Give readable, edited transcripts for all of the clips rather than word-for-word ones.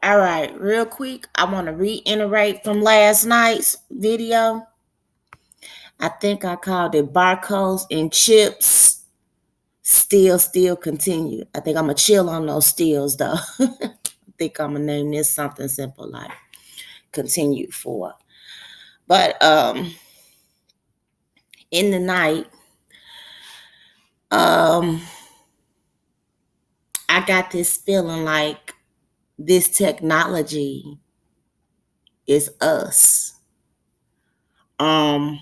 All right, real quick, I want to reiterate from last night's video. I think I called it barcodes and chips. Still continue. I think I'm gonna chill on those stills though. I think I'm gonna name this something simple like continue for. But in the night, um, I got this feeling like this technology is us. Um,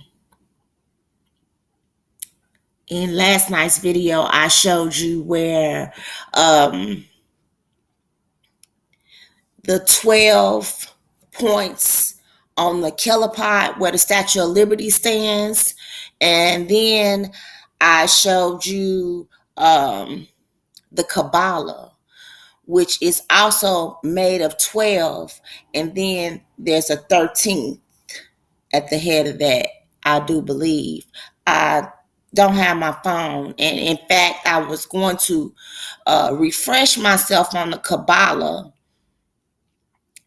in last night's video, I showed you where the 12 points on the kilopot where the Statue of Liberty stands. And then I showed you the Kabbalah, which is also made of 12. And then there's a 13th at the head of that, I do believe. I don't have my phone. And in fact, I was going to refresh myself on the Kabbalah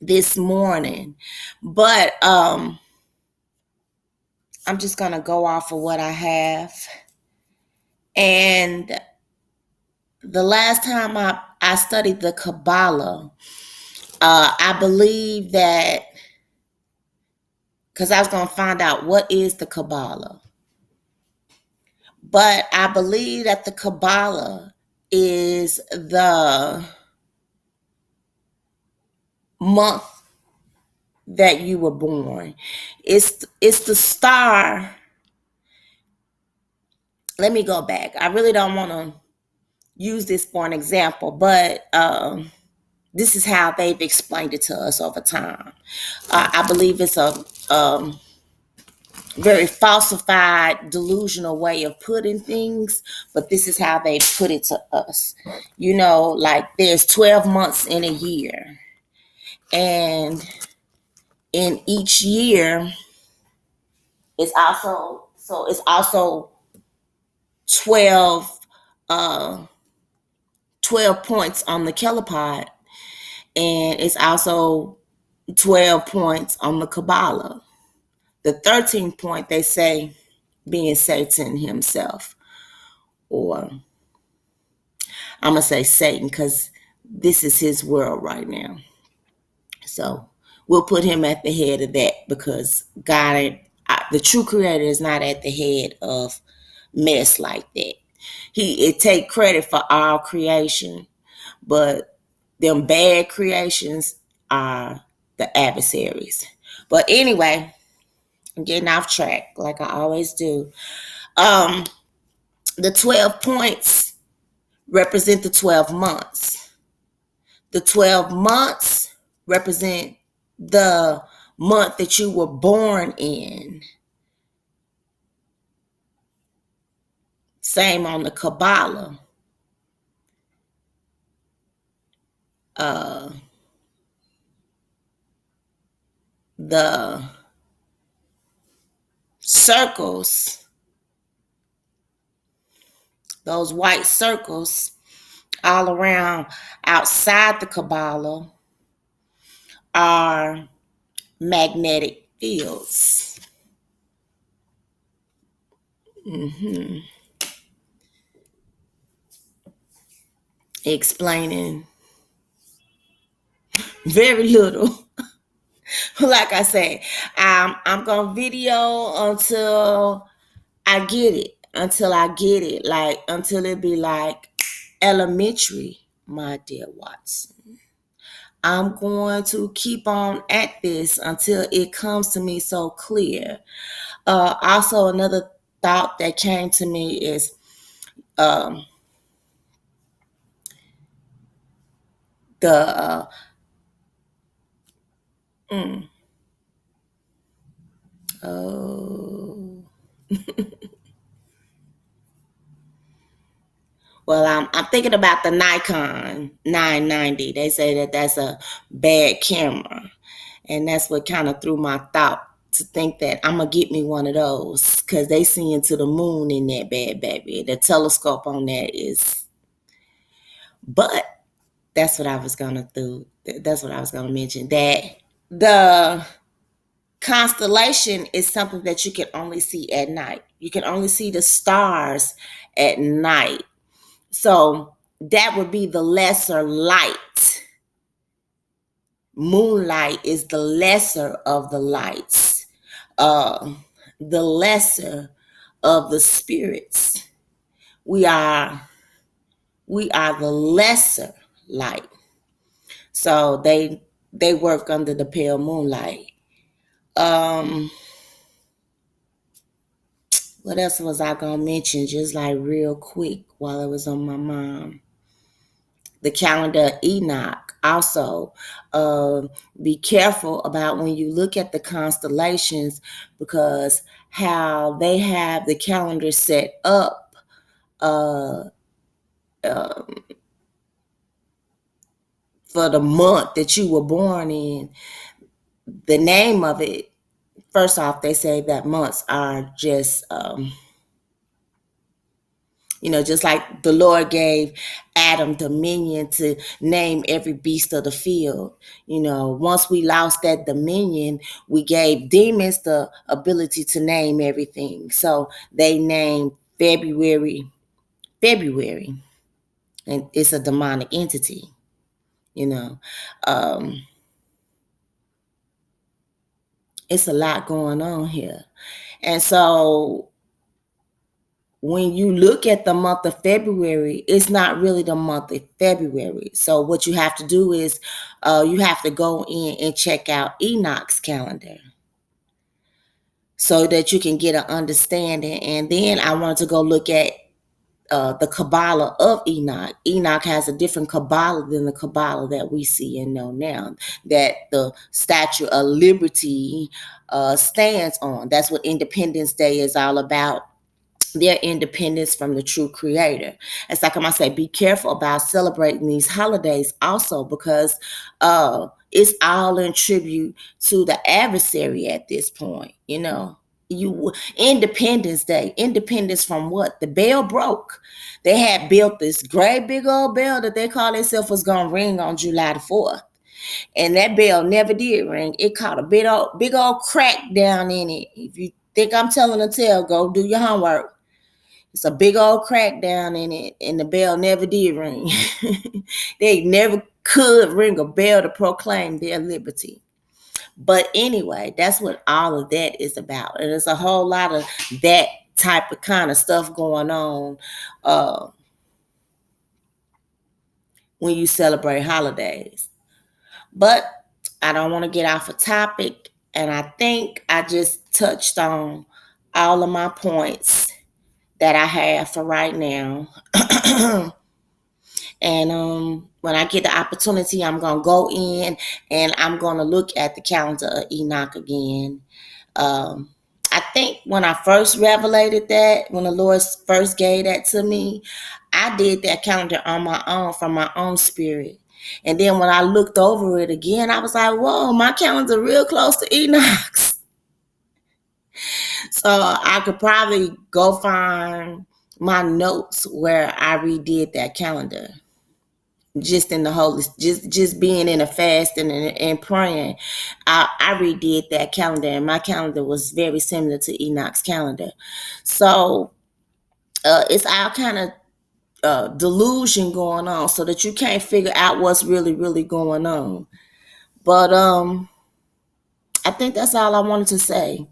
this morning, but I'm just gonna go off of what I have. And the last time I studied the Kabbalah, I believe that because I was gonna find out what is the Kabbalah, but I believe that the Kabbalah is the month that you were born. It's the star. Let me go back. I really don't want to use this for an example, but this is how they've explained it to us over time. I believe it's a very falsified, delusional way of putting things, but this is how they put it to us. You know, like there's 12 months in a year, and in each year, it's also 12 12 points on the kilopod, and it's also 12 points on the Kabbalah. The 13th point, they say, being Satan himself, or I'm going to say Satan because this is his world right now. So we'll put him at the head of that because God, the true creator, is not at the head of mess like that. It take credit for our creation, but them bad creations are the adversaries. But anyway, I'm getting off track like I always do. The 12 points represent the 12 months. The 12 months represent the month that you were born in. Same on the Kabbalah. The circles, those white circles all around outside the Kabbalah, are magnetic fields. Explaining very little. Like I say, I'm gonna video until I get it, like until it be like elementary, my dear Watson. I'm going to keep on at this until it comes to me so clear. Also, another thought that came to me is the oh. Well, I'm thinking about the Nikon 990. They say that that's a bad camera, and that's what kind of threw my thought to think that I'm gonna get me one of those because they see into the moon in that bad baby. The telescope on that is, but That's what I was gonna do. That's what I was gonna mention. That the constellation is something that you can only see at night. You can only see the stars at night. So that would be the lesser light. Moonlight is the lesser of the lights, uh, the lesser of the spirits. We are we are the lesser light. So they work under the pale moonlight. Um, what else was I gonna mention? Just like real quick while it was on my mind. The calendar Enoch. Also, be careful about when you look at the constellations because how they have the calendar set up uh, uh, for the month that you were born in. The name of it, first off, they say that months are just just like the Lord gave Adam dominion to name every beast of the field. Once we lost that dominion, we gave demons the ability to name everything. So they named February, and it's a demonic entity. You know, um, it's a lot going on here, and so when you look at the month of February, it's not really the month of February. So what you have to do is you have to go in and check out Enoch's calendar so that you can get an understanding. And then I wanted to go look at the Kabbalah of Enoch. Enoch has a different Kabbalah than the Kabbalah that we see and know now, that the Statue of Liberty stands on. That's what Independence Day is all about, their independence from the true creator. It's like I say, be careful about celebrating these holidays also because it's all in tribute to the adversary at this point. You Independence Day, independence from what? The bell broke. They had built this great big old bell that they called themselves was gonna ring on July the 4th. And that bell never did ring. It caught a big old crack down in it. If you think I'm telling a tale, go do your homework. It's a big old crack down in it, and the bell never did ring. They never could ring a bell to proclaim their liberty. But anyway, that's what all of that is about. And there's a whole lot of that type of kind of stuff going on when you celebrate holidays. But I don't want to get off a topic, and I think I just touched on all of my points that I have for right now. And when I get the opportunity, I'm going to go in and I'm going to look at the calendar of Enoch again. I think when I first revelated that, when the Lord first gave that to me, I did that calendar on my own, from my own spirit. And then when I looked over it again, I was like, whoa, my calendar real close to Enoch's. So I could probably go find my notes where I redid that calendar. Just in the holy, just being in a fast and praying, I redid that calendar, and my calendar was very similar to Enoch's calendar. So it's all kind of delusion going on, so that you can't figure out what's really going on. But I think that's all I wanted to say.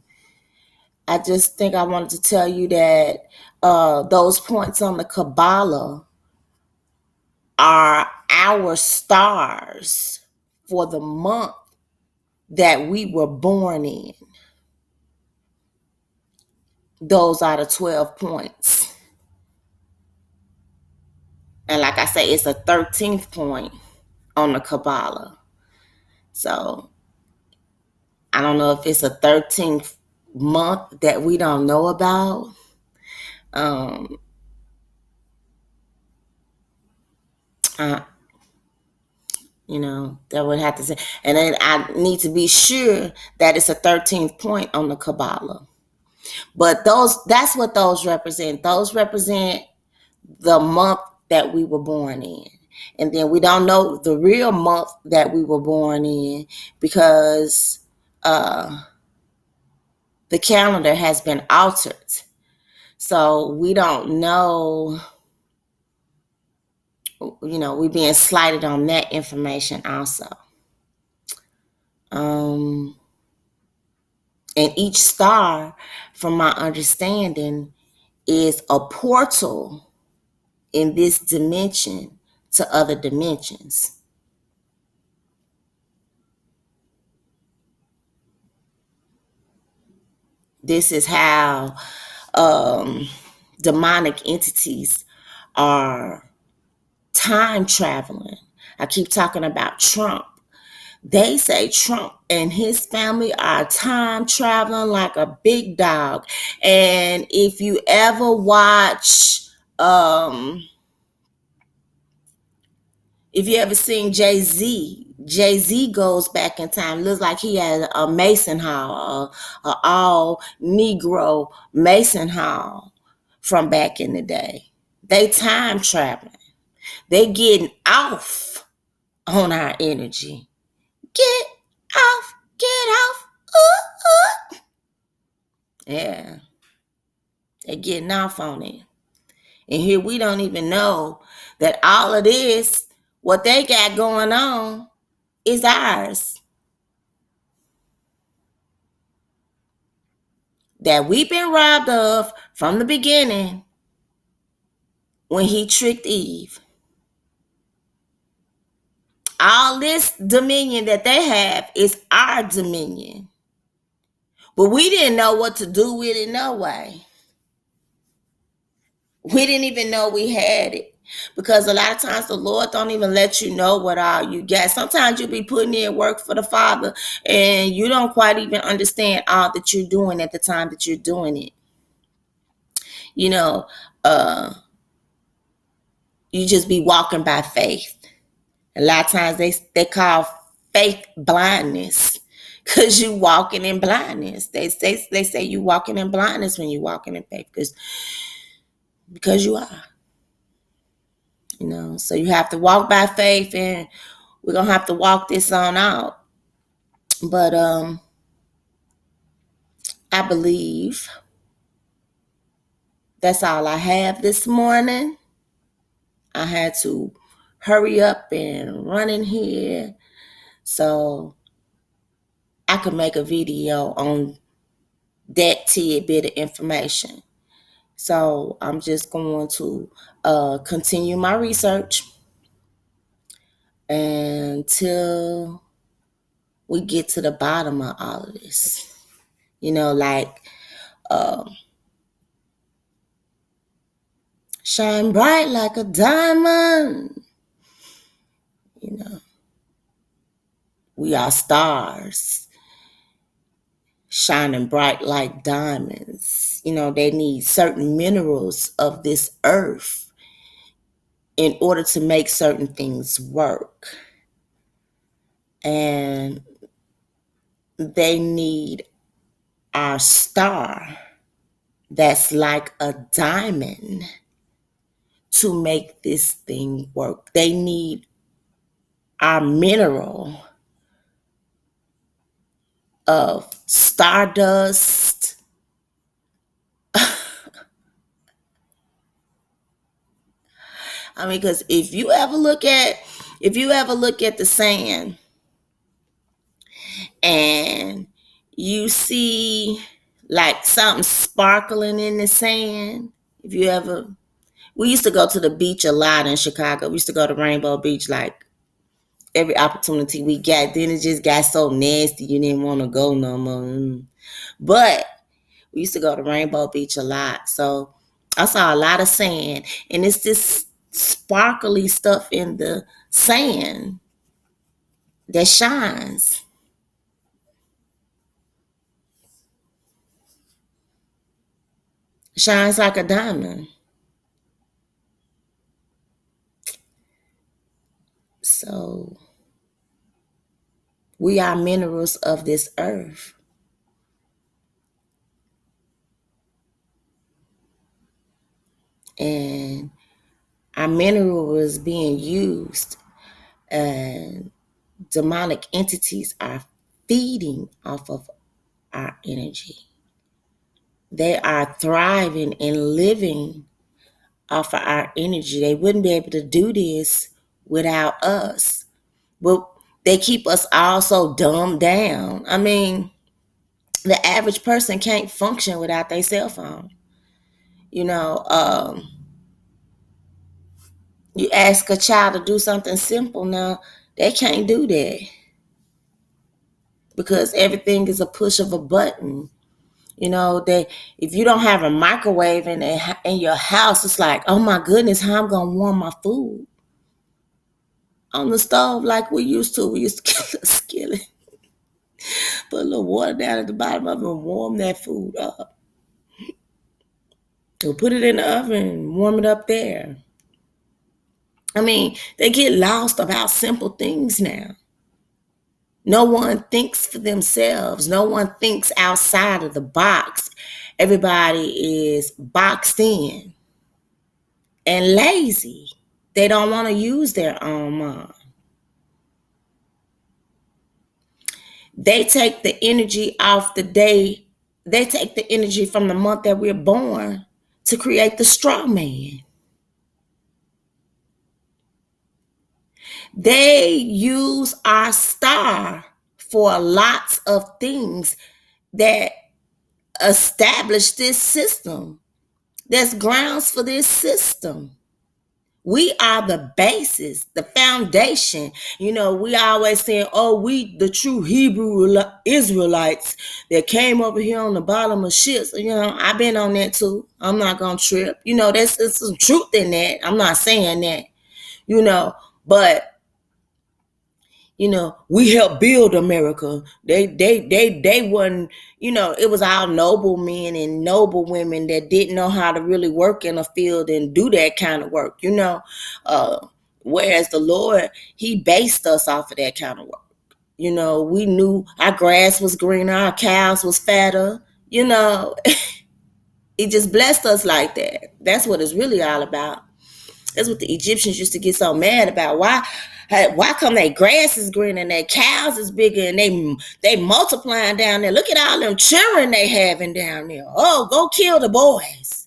I just think I wanted to tell you that those points on the Kabbalah are our stars for the month that we were born in. Those are the 12 points. And like I say, it's a 13th point on the Kabbalah. So I don't know if it's a 13th month that we don't know about. Um, I, that would have to say. And then I need to be sure that it's a 13th point on the Kabbalah. But that's what those represent. Those represent the month that we were born in. And then we don't know the real month that we were born in because the calendar has been altered. So we don't know, we're being slighted on that information also. And each star, from my understanding, is a portal in this dimension to other dimensions. This is how demonic entities are time traveling. I keep talking about Trump. They say Trump and his family are time traveling like a big dog. And if you ever watch, if you ever seen Jay-Z goes back in time. Looks like he had a Mason Hall, a all Negro Mason Hall from back in the day. They time traveling. They getting off on our energy. Get off, get off. Yeah, they're getting off on it. And here we don't even know that all of this, what they got going on, is ours. That we've been robbed of from the beginning when he tricked Eve. All this dominion that they have is our dominion. But we didn't know what to do with it no way. We didn't even know we had it. Because a lot of times the Lord don't even let you know what all you got. Sometimes you'll be putting in work for the Father and you don't quite even understand all that you're doing at the time that you're doing it. You just be walking by faith. A lot of times they call faith blindness because you walking in blindness. They say you walking in blindness when you walking in faith because you are. So you have to walk by faith, and we're gonna have to walk this on out. But I believe that's all I have this morning. I had to hurry up and run in here so I could make a video on that tidbit of information. So I'm just going to continue my research until we get to the bottom of all of this. Like shine bright like a diamond. We are stars shining bright like diamonds. They need certain minerals of this earth in order to make certain things work. And they need our star that's like a diamond to make this thing work. They need our mineral of stardust. I mean, because if you ever look at the sand and you see like something sparkling in the sand, we used to go to the beach a lot in Chicago. We used to go to Rainbow Beach like every opportunity we got. Then it just got so nasty you didn't want to go no more. But we used to go to Rainbow Beach a lot. So I saw a lot of sand. And it's this sparkly stuff in the sand that shines. Shines like a diamond. So we are minerals of this earth. And Our mineral is being used, and demonic entities are feeding off of our energy. They are thriving and living off of our energy. They wouldn't be able to do this without us. But they keep us all so dumbed down. I mean, the average person can't function without their cell phone. You know, you ask a child to do something simple now, they can't do that because everything is a push of a button. You know, they if you don't have a microwave in your house, it's like, oh my goodness, how I'm gonna warm my food on the stove like we used to. We used to get a skillet, put a little water down at the bottom of it, and warm that food up. Or put it in the oven, warm it up there. I mean, they get lost about simple things now. No one thinks for themselves. No one thinks outside of the box. Everybody is boxed in and lazy. They don't want to use their own mind. They take the energy off the day. They take the energy from the month that we're born to create the straw man. They use our star for lots of things that establish this system. There's grounds for this system. We are the basis, the foundation. You know, we always saying, oh, we the true Hebrew Israelites that came over here on the bottom of ships. You know, I've been on that too. I'm not going to trip. You know, there's some truth in that. I'm not saying that, you know, but you know, we helped build America. They wasn't, you know, it was all noble men and noble women that didn't know how to really work in a field and do that kind of work, you know. Whereas the Lord, he based us off of that kind of work. You know, we knew our grass was greener, our cows was fatter, you know. He just blessed us like that. That's what it's really all about. That's what the Egyptians used to get so mad about. Why come their grass is green and their cows is bigger and they multiplying down there? Look at all them children they having down there. Oh, go kill the boys.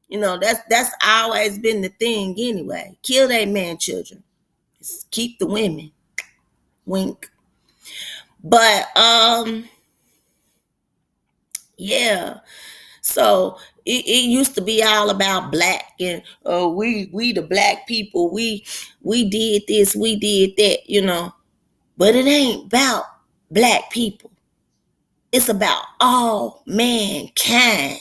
You know, that's always been the thing anyway. Kill their man children. Just keep the women. Wink. But yeah. So it used to be all about black and we the black people, we did this, we did that, you know. But it ain't about black people. It's about all mankind.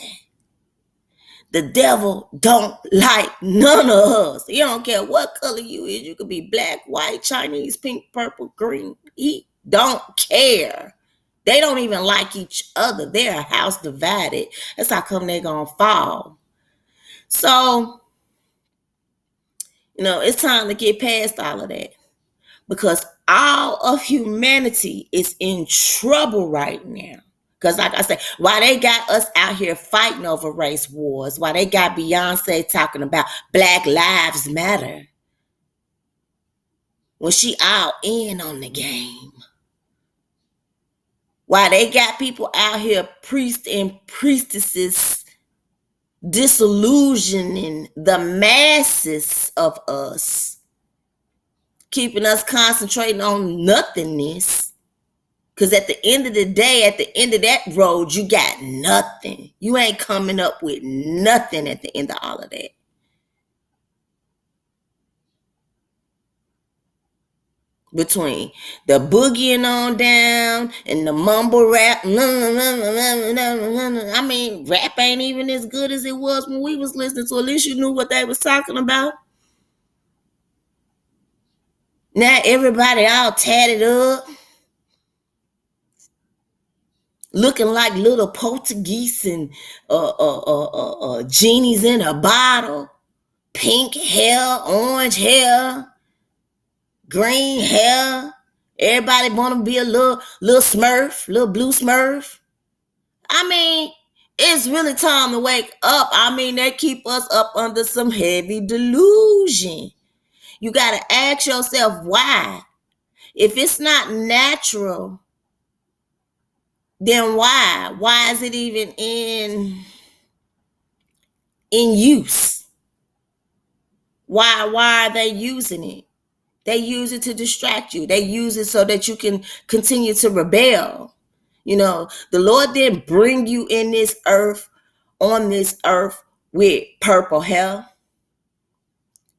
The devil don't like none of us. He don't care what color you is. You could be black, white, Chinese, pink, purple, green. He don't care. They don't even like each other. They're a house divided. That's how come they're going to fall. So, you know, it's time to get past all of that. Because all of humanity is in trouble right now. Because like I said, why they got us out here fighting over race wars, why they got Beyonce talking about Black Lives Matter, when she all in on the game. Why they got people out here, priests and priestesses, disillusioning the masses of us, keeping us concentrating on nothingness. Because at the end of the day, at the end of that road, you got nothing. You ain't coming up with nothing at the end of all of that. Between the boogieing on down and the mumble rap. I mean, rap ain't even as good as it was when we was listening to. At least you knew what they was talking about. Now everybody all tatted up, looking like little Portuguese and genies in a bottle. Pink hair, orange hair, green hair. Everybody want to be a little Smurf, little blue Smurf. I mean, it's really time to wake up. I mean, they keep us up under some heavy delusion. You got to ask yourself why. If it's not natural, then why? Why is it even in use? Why are they using it? They use it to distract you. They use it so that you can continue to rebel. You know, the Lord didn't bring you in this earth, on this earth, with purple hair.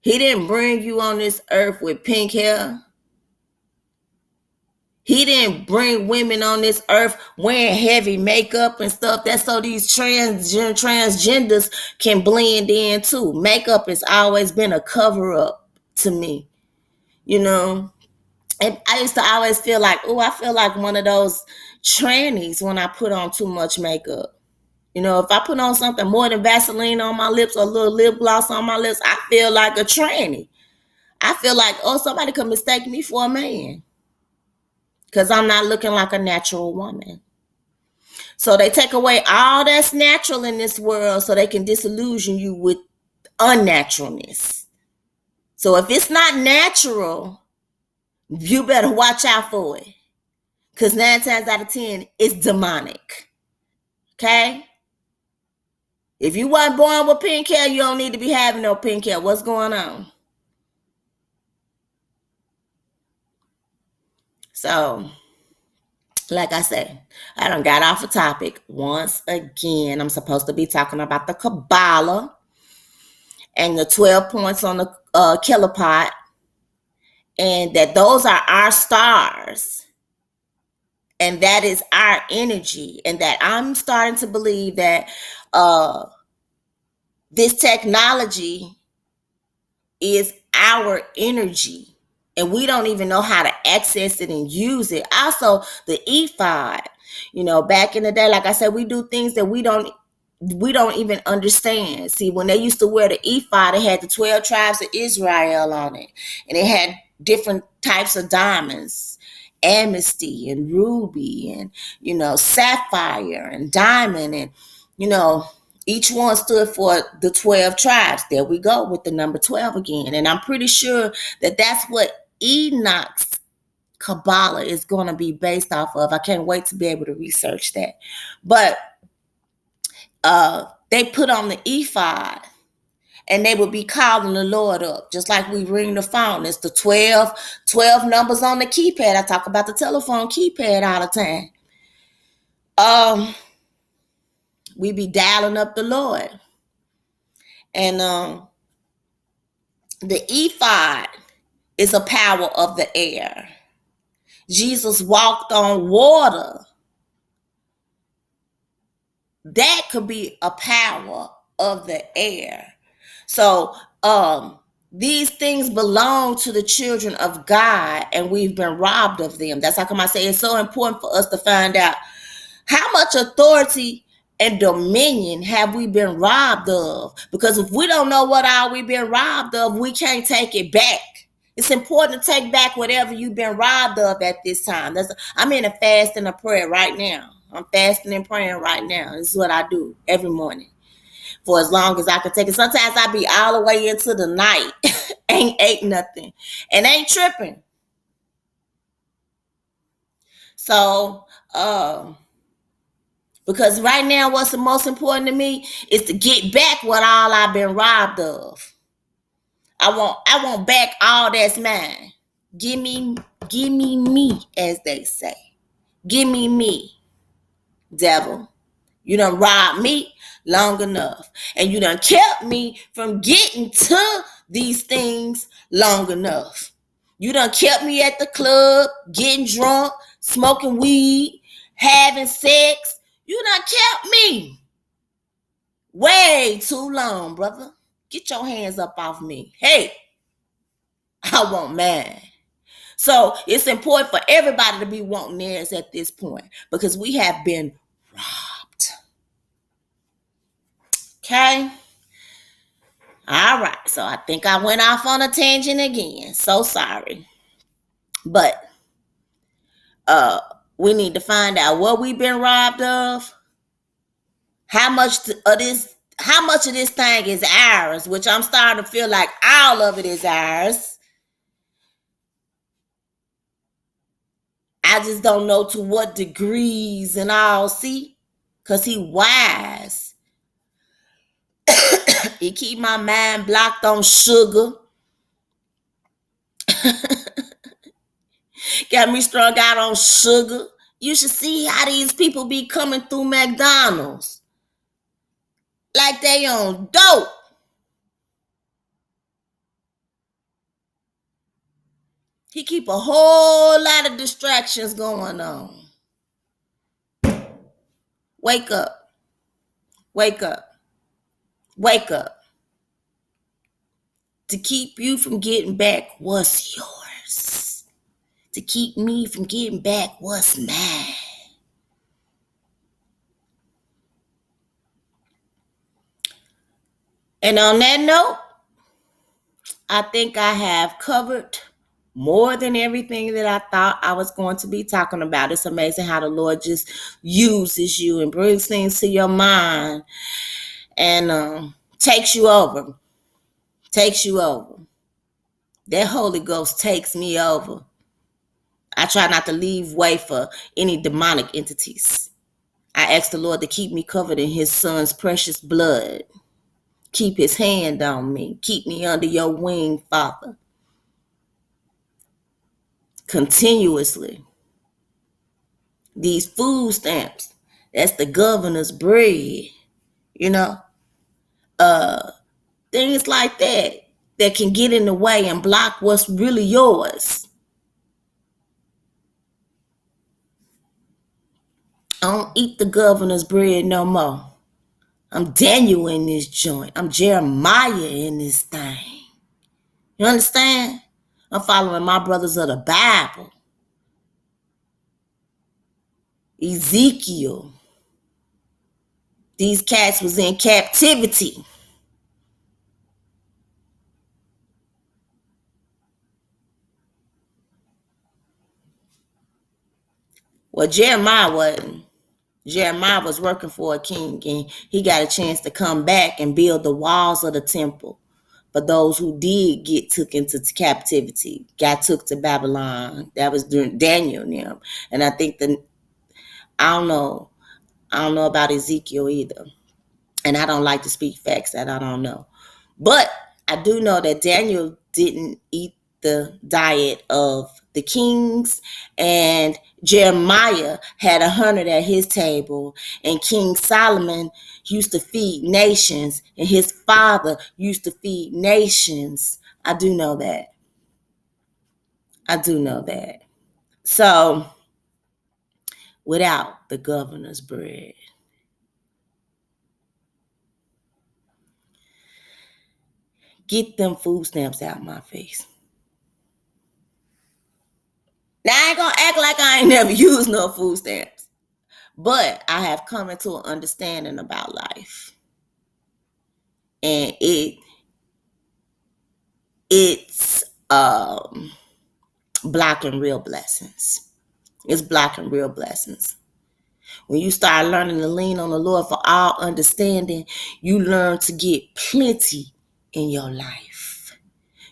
He didn't bring you on this earth with pink hair. He didn't bring women on this earth wearing heavy makeup and stuff. That's so these transgenders can blend in too. Makeup has always been a cover up to me, you know. And I used to always feel like, oh, I feel like one of those trannies when I put on too much makeup. You know, if I put on something more than Vaseline on my lips or a little lip gloss on my lips, I feel like a tranny. I feel like, oh, somebody could mistake me for a man because I'm not looking like a natural woman. So they take away all that's natural in this world so they can disillusion you with unnaturalness. So if it's not natural, you better watch out for it. Because 9 times out of 10, it's demonic. Okay? If you weren't born with pink hair, you don't need to be having no pink hair. What's going on? So, like I said, I done got off a topic. Once again, I'm supposed to be talking about the Kabbalah and the 12 points on the kilopot, and that those are our stars. And that is our energy. And that I'm starting to believe that this technology is our energy, and we don't even know how to access it and use it. Also, the ephod, you know, back in the day, like I said, we do things that we don't even understand. See, when they used to wear the ephod, it had the 12 tribes of Israel on it, and it had different types of diamonds, amnesty and ruby and, you know, sapphire and diamond, and, you know, each one stood for the 12 tribes. There we go with the number 12 again. And I'm pretty sure that that's what Enoch's Kabbalah is going to be based off of. I can't wait to be able to research that. But they put on the ephod, and they would be calling the Lord up, just like we ring the phone. It's the 12 numbers on the keypad. I talk about the telephone keypad all the time. We be dialing up the Lord. And the ephod is a power of the air. Jesus walked on water. That could be a power of the air. So these things belong to the children of God, and we've been robbed of them. That's how come I say it's so important for us to find out how much authority and dominion have we been robbed of? Because if we don't know what all we've been robbed of, we can't take it back. It's important to take back whatever you've been robbed of at this time. I'm in a fast and a prayer right now. I'm fasting and praying right now. This is what I do every morning for as long as I can take it. Sometimes I be all the way into the night, ain't ate nothing, and ain't tripping. So, because right now, what's the most important to me is to get back what all I've been robbed of. I want back all that's mine. Give me me, as they say. Give me me, devil. You done robbed me long enough. And you done kept me from getting to these things long enough. You done kept me at the club, getting drunk, smoking weed, having sex. You done kept me way too long, brother. Get your hands up off me. Hey, I want mine. So it's important for everybody to be wanting theirs at this point, because we have been robbed. Okay? All right. So I think I went off on a tangent again. So sorry. But we need to find out what we've been robbed of, How much of this thing is ours, which I'm starting to feel like all of it is ours. I just don't know to what degrees and all. See, because he wise. He keep my mind blocked on sugar. Got me strung out on sugar. You should see how these people be coming through McDonald's. Like they on dope. He keep a whole lot of distractions going on. Wake up. Wake up. Wake up. To keep you from getting back what's yours. To keep me from getting back what's mine. And on that note, I think I have covered more than everything that I thought I was going to be talking about. It's amazing how the Lord just uses you and brings things to your mind and takes you over. Takes you over. That Holy Ghost takes me over. I try not to leave way for any demonic entities. I ask the Lord to keep me covered in his son's precious blood. Keep his hand on me. Keep me under your wing, Father. Continuously. These food stamps, that's the governor's bread, you know, things like that can get in the way and block what's really yours. I don't eat the governor's bread no more. I'm Daniel in this joint. I'm Jeremiah in this thing. You understand? I'm following my brothers of the Bible. Ezekiel. These cats was in captivity. Well, Jeremiah wasn't. Jeremiah was working for a king and he got a chance to come back and build the walls of the temple. But those who did get took into captivity, got took to Babylon. That was during Daniel and them. And I think I don't know. I don't know about Ezekiel either. And I don't like to speak facts that I don't know. But I do know that Daniel didn't eat the diet of the kings, and Jeremiah had 100 at his table, and King Solomon used to feed nations, and his father used to feed nations. I do know that. I do know that. So, without the governor's bread, get them food stamps out my face. Now, I ain't gonna act like I ain't never used no food stamps, but I have come into an understanding about life, and it's blocking real blessings. It's blocking real blessings. When you start learning to lean on the Lord for all understanding, you learn to get plenty in your life.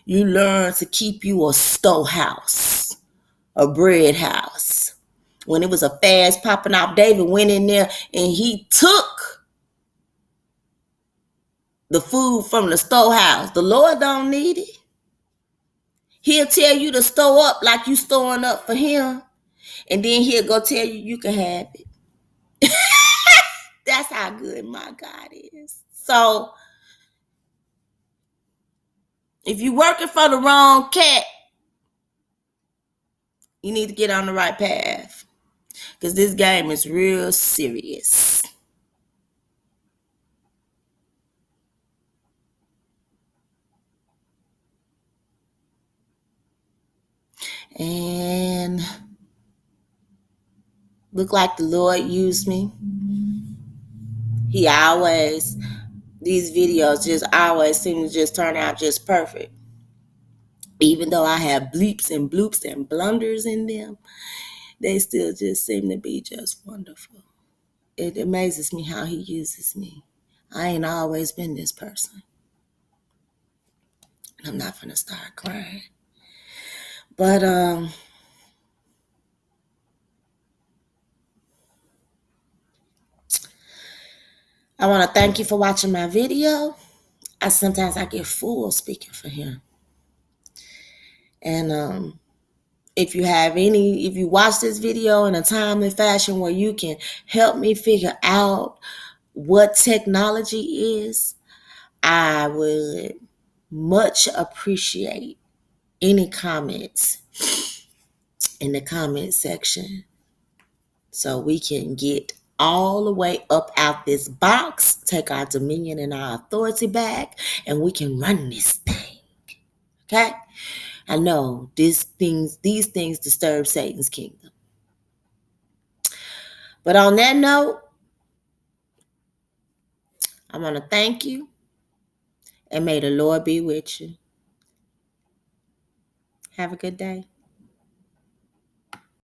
You learn to keep you a storehouse, a bread house. When it was a fast popping off, David went in there and he took the food from the storehouse. The Lord don't need it. He'll tell you to store up like you storing up for him. And then he'll go tell you you can have it. That's how good my God is. So if you're working for the wrong cat, you need to get on the right path. Because this game is real serious. And look like the Lord used me. He always, these videos just always seem to just turn out just perfect. Even though I have bleeps and bloops and blunders in them, they still just seem to be just wonderful. it amazes me how he uses me. I ain't always been this person. I'm not gonna start crying. But I want to thank you for watching my video. I get full speaking for him. And if you watch this video in a timely fashion where you can help me figure out what technology is, I would much appreciate any comments in the comment section so we can get all the way up out this box, take our dominion and our authority back, and we can run this thing. Okay? I know these things disturb Satan's kingdom. But on that note, I want to thank you, and may the Lord be with you. Have a good day.